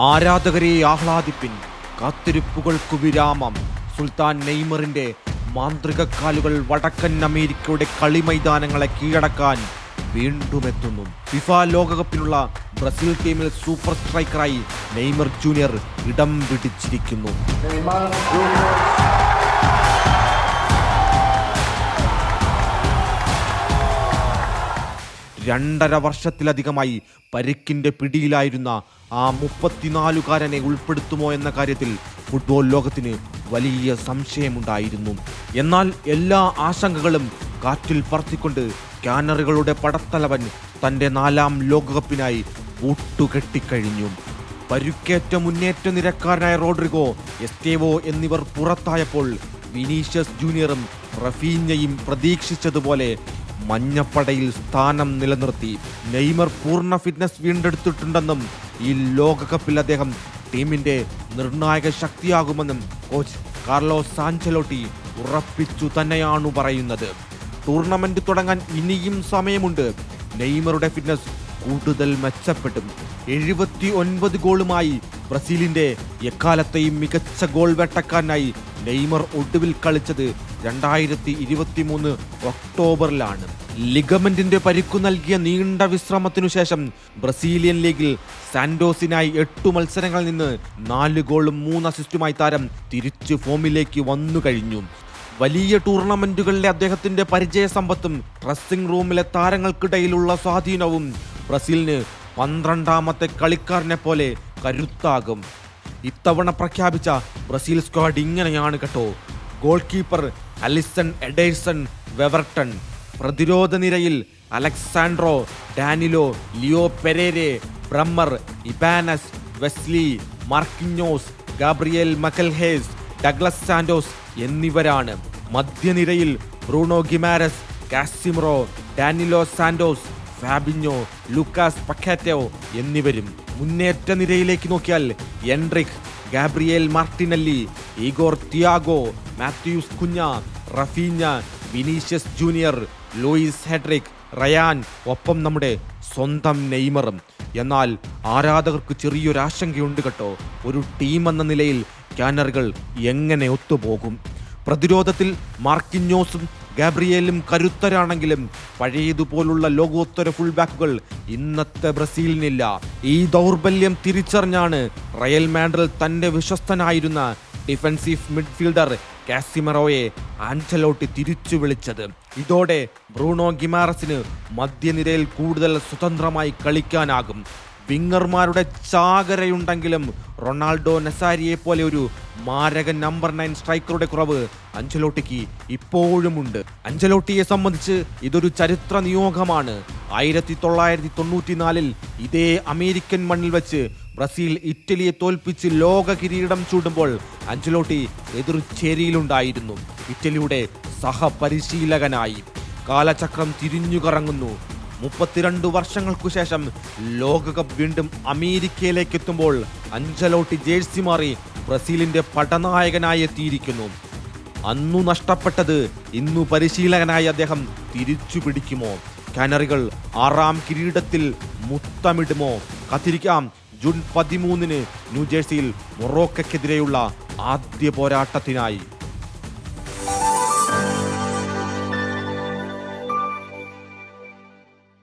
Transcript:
ആരാധകരെ ആഹ്ലാദിപ്പിൻ, കാത്തിരിപ്പുകൾക്കു വിരാമം. സുൽത്താൻ നെയ്മറിന്റെ മാന്ത്രിക കാലുകൾ വടക്കൻ അമേരിക്കയുടെ കളിമൈതാനങ്ങളെ കീഴടക്കാൻ വീണ്ടും എത്തുന്നു. ഫിഫ ലോകകപ്പിനുള്ള ബ്രസീൽ ടീമിൽ സൂപ്പർ സ്ട്രൈക്കറായി നെയ്മർ ജൂനിയർ ഇടം പിടിച്ചിരിക്കുന്നു. 2.5 വർഷത്തിലധികമായി പരിക്കിന്റെ പിടിയിലായിരുന്ന ആ 34-കാരനെ ഉൾപ്പെടുത്തുമോ എന്ന കാര്യത്തിൽ ഫുട്ബോൾ ലോകത്തിന് വലിയ സംശയമുണ്ടായിരുന്നു. എന്നാൽ എല്ലാ ആശങ്കകളും കാറ്റിൽ പറത്തിക്കൊണ്ട് കാനറികളുടെ പടത്തലവൻ തൻ്റെ 4ാം ലോകകപ്പിനായി കൂട്ടുകെട്ടിക്കഴിഞ്ഞു. പരുക്കേറ്റ മുന്നേറ്റ നിരക്കാരനായ റോഡ്രിഗോ, എസ്റ്റേവോ എന്നിവർ പുറത്തായപ്പോൾ വിനീഷ്യസ് ജൂനിയറും റഫീഞ്ഞയും പ്രതീക്ഷിച്ചതുപോലെ മഞ്ഞപ്പടയിൽ സ്ഥാനം നിലനിർത്തി. നെയ്മർ പൂർണ്ണ ഫിറ്റ്നസ് വീണ്ടെടുത്തിട്ടുണ്ടെന്നും ഈ ലോകകപ്പിൽ അദ്ദേഹം ടീമിന്റെ നിർണായക ശക്തിയാകുമെന്നും കോച്ച് കാർലോസ് ആഞ്ചലോട്ടി ഉറപ്പിച്ചു തന്നെയാണ് പറയുന്നത്. ടൂർണമെന്റ് തുടങ്ങാൻ ഇനിയും സമയമുണ്ട്. നെയ്മറുടെ ഫിറ്റ്നസ് കൂടുതൽ മെച്ചപ്പെടും. 79 ഗോളുമായി ബ്രസീലിന്റെ എക്കാലത്തെയും മികച്ച ഗോൾ വേട്ടക്കാരനായി നെയ്മർ ഒടുവിൽ കളിച്ചത് 2023 ഒക്ടോബറിലാണ്. ലിഗമെന്റിന്റെ പരിക്കു നൽകിയ നീണ്ട വിശ്രമത്തിനു ശേഷം ബ്രസീലിയൻ ലീഗിൽ സാന്റോസിനായി 8 മത്സരങ്ങളിൽ നിന്ന് 4 ഗോളും 3 അസിസ്റ്റുമായി താരം തിരിച്ചു ഫോമിലേക്ക് വന്നു കഴിഞ്ഞു. വലിയ ടൂർണമെന്റുകളിലെ അദ്ദേഹത്തിന്റെ പരിചയ സമ്പത്തും ഡ്രസ്സിംഗ് റൂമിലെ താരങ്ങൾക്കിടയിലുള്ള സ്വാധീനവും ബ്രസീലിന് 12ാമത്തെ കളിക്കാരനെ പോലെ കരുത്താകും. ഇത്തവണ പ്രഖ്യാപിച്ച ബ്രസീൽ സ്ക്വാഡ് ഇങ്ങനെയാണ് കേട്ടോ. Goal keeper Alisson Ederson Weverton, പ്രതിരോധ നിരയിൽ Alex Sandro, Danilo, Leo Pereira, Bremer, Ibanez, Wesley, Marquinhos, Gabriel Magalhaes, Douglas Santos എന്നിവരാണ്. മധ്യനിരയിൽ Bruno Guimaraes, Casemiro, Danilo Santos, Fabinho, Lucas Paqueta എന്നിവരും. മുന്നേറ്റ നിരയിലേക്ക് നോക്കിയാൽ Endrick, Gabriel Martinelli, Igor Thiago, Matheus Cunha, Raphinha, Vinicius Junior, Luiz Henrique, Rayan, ഒപ്പം നമ്മുടെ സ്വന്തം നെയ്മറും. എന്നാൽ ആരാധകർക്ക് ചെറിയൊരാശങ്കയുണ്ട് കേട്ടോ. ഒരു ടീം എന്ന നിലയിൽ കാനറികൾ എങ്ങനെ ഒത്തുപോകും? പ്രതിരോധത്തിൽ മാർക്കിഞ്ഞോസും ഗാബ്രിയേലും കരുത്തരാണെങ്കിലും പഴയതുപോലുള്ള ലോകോത്തര ഫുൾ ബാക്കുകൾ ഇന്നത്തെ ബ്രസീലിനില്ല. ഈ ദൗർബല്യം തിരിച്ചറിഞ്ഞാണ് റയൽ മാഡ്രിഡ് തന്റെ വിശ്വസ്തനായിരുന്ന ഡിഫൻസീവ് മിഡ്ഫീൽഡർ കാസിമിറോയെ ആഞ്ചലോട്ടി തിരിച്ചു വിളിച്ചത്. ഇതോടെ ബ്രൂണോ ഗിമാറസിന് മധ്യനിരയിൽ കൂടുതൽ സ്വതന്ത്രമായി കളിക്കാനാകും. വിങ്ങർമാരുടെ ചാകരയുണ്ടെങ്കിലും റൊണാൾഡോ നസാരിയെ പോലെ ഒരു മാരക നമ്പർ 9 സ്ട്രൈക്കറുടെ കുറവ് അഞ്ചലോട്ടിക്ക് ഇപ്പോഴുമുണ്ട്. അഞ്ചലോട്ടിയെ സംബന്ധിച്ച് ഇതൊരു ചരിത്ര നിയോഗമാണ്. 1994 ഇതേ അമേരിക്കൻ മണ്ണിൽ വെച്ച് ബ്രസീൽ ഇറ്റലിയെ തോൽപ്പിച്ച് ലോക കിരീടം ചൂടുമ്പോൾ അഞ്ചലോട്ടി എതിർചേരിയിലുണ്ടായിരുന്നു. ഇറ്റലിയുടെ സഹപരിശീലകനായി. കാലചക്രം തിരിഞ്ഞുകറങ്ങുന്നു. 32 വർഷങ്ങൾക്കു ശേഷം ലോകകപ്പ് വീണ്ടും അമേരിക്കയിലേക്ക് എത്തുമ്പോൾ അഞ്ചലോട്ടി ജേഴ്സി മാറി ബ്രസീലിന്റെ പടനായകനായി എത്തിയിരിക്കുന്നു. അന്നു നഷ്ടപ്പെട്ടത് ഇന്നു പരിശീലകനായി അദ്ദേഹം തിരിച്ചു പിടിക്കുമോ? കാനറികൾ 6ാം കിരീടത്തിൽ മുത്തമിടുമോ? കാത്തിരിക്കാം. ജൂൺ 13 ന്യൂജേഴ്സിയിൽ മൊറോക്കയ്ക്കെതിരെയുള്ള ആദ്യ പോരാട്ടത്തിനായി.